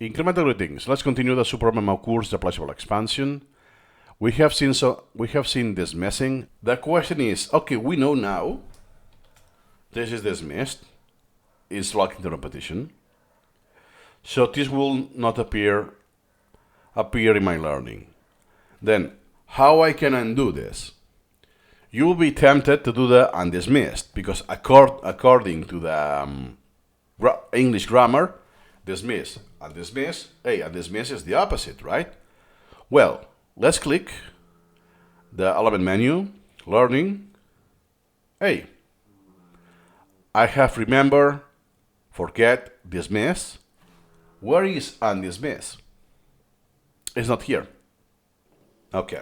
Incremental greetings. Let's continue the Supermemo Course, the Pleasurable expansion. We have seen dismissing. The question is, okay, we know now this is dismissed, is locked into repetition. So this will not appear in my learning. Then, how I can undo this? You will be tempted to do the undismissed, because according to the English grammar, dismiss, undismiss, undismiss is the opposite, right? Well, let's click the element menu, learning. I have remember, forget, dismiss. Where is undismiss? It's not here. Okay,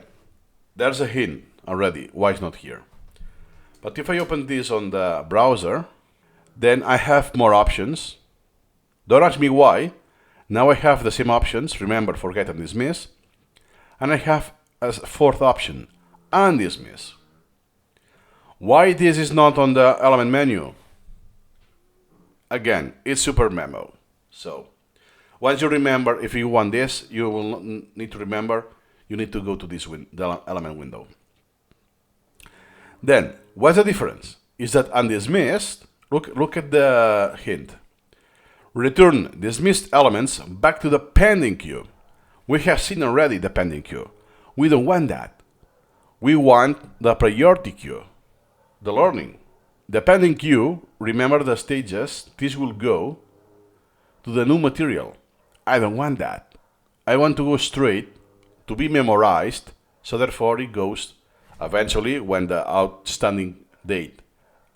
there's a hint already why it's not here. But if I open this on the browser, then I have more options. Don't ask me why. Now I have the same options, remember, forget, and dismiss. And I have a fourth option, undismiss. Why this is not on the element menu? Again, it's Supermemo. So, once you remember, if you want this, you will need to remember, you need to go to this the element window. Then, what's the difference? Is that undismissed, look at the hint. Return dismissed elements back to the pending queue. We have seen already the pending queue. We don't want that. We want the priority queue, the learning. The pending queue, remember the stages, this will go to the new material. I don't want that. I want to go straight to be memorized, so therefore it goes eventually when the outstanding date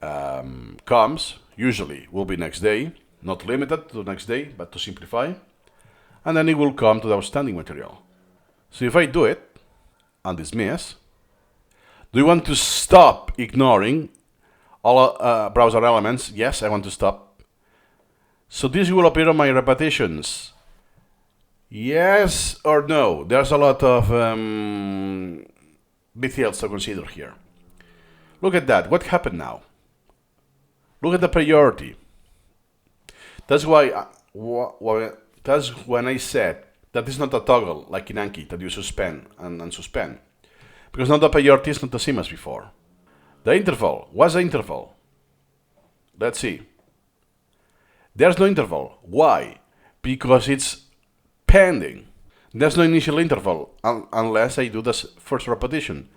comes, usually will be next day, not limited to the next day, but to simplify, and then it will come to the outstanding material. So if I do it, and dismiss, do you want to stop ignoring all browser elements? Yes, I want to stop. So this will appear on my repetitions. Yes or no? There's a lot of details to consider here. Look at that. What happened now? Look at the priority. That's why that's when I said that is not a toggle like in Anki that you suspend and unsuspend. Because now the priority is not the same as before. The interval. What's the interval? Let's see. There's no interval. Why? Because it's pending. There's no initial interval unless I do this first repetition.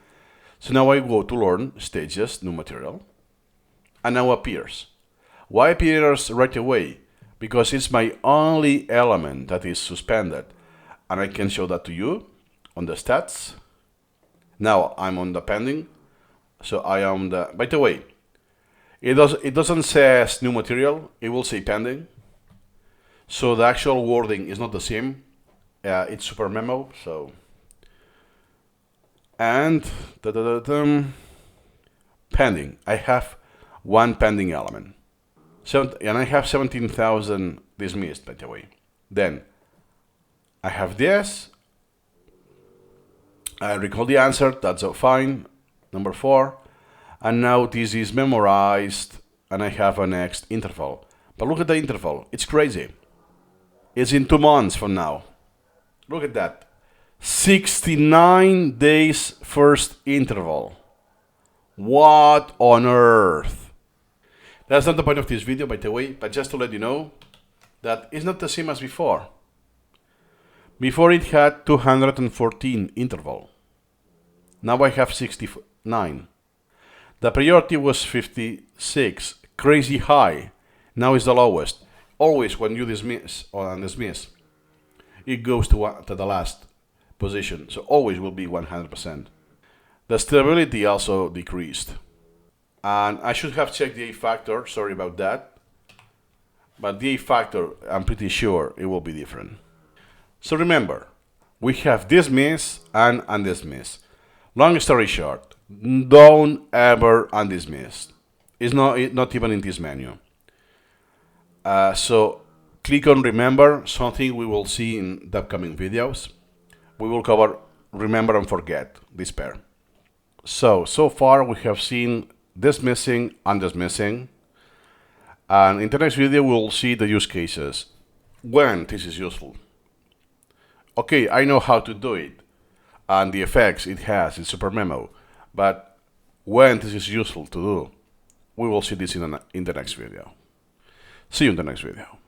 So now I go to learn stages, new material, and now appears. Why appears right away? Because it's my only element that is suspended. And I can show that to you on the stats. Now I'm on the pending. So I am the, by the way, it doesn't say new material, it will say pending. So the actual wording is not the same. It's Supermemo, so. And pending. I have one pending element. And I have 17,000 dismissed, by the way. Then I have this. I recall the answer, that's fine. Number 4. And now this is memorized, and I have a next interval. But look at the interval. It's crazy. It's in 2 months from now. Look at that. 69 days first interval. What on earth? That's not the point of this video, by the way, but just to let you know that it's not the same as before. Before it had 214 interval. Now I have 69. The priority was 56, crazy high. Now it's the lowest. Always when you dismiss or undismiss, it goes to the last position. So always will be 100%. The stability also decreased. And I should have checked the A factor, sorry about that. But the A factor, I'm pretty sure it will be different. So remember, we have dismiss and undismiss. Long story short, don't ever undismiss. It's not even in this menu. So click on remember, something we will see in the upcoming videos. We will cover remember and forget, this pair. So far we have seen dismissing, undismissing, and in the next video we'll see the use cases when this is useful. Okay, I know how to do it and the effects it has in Supermemo, but when this is useful to do, we will see this in the next video. See you in the next video.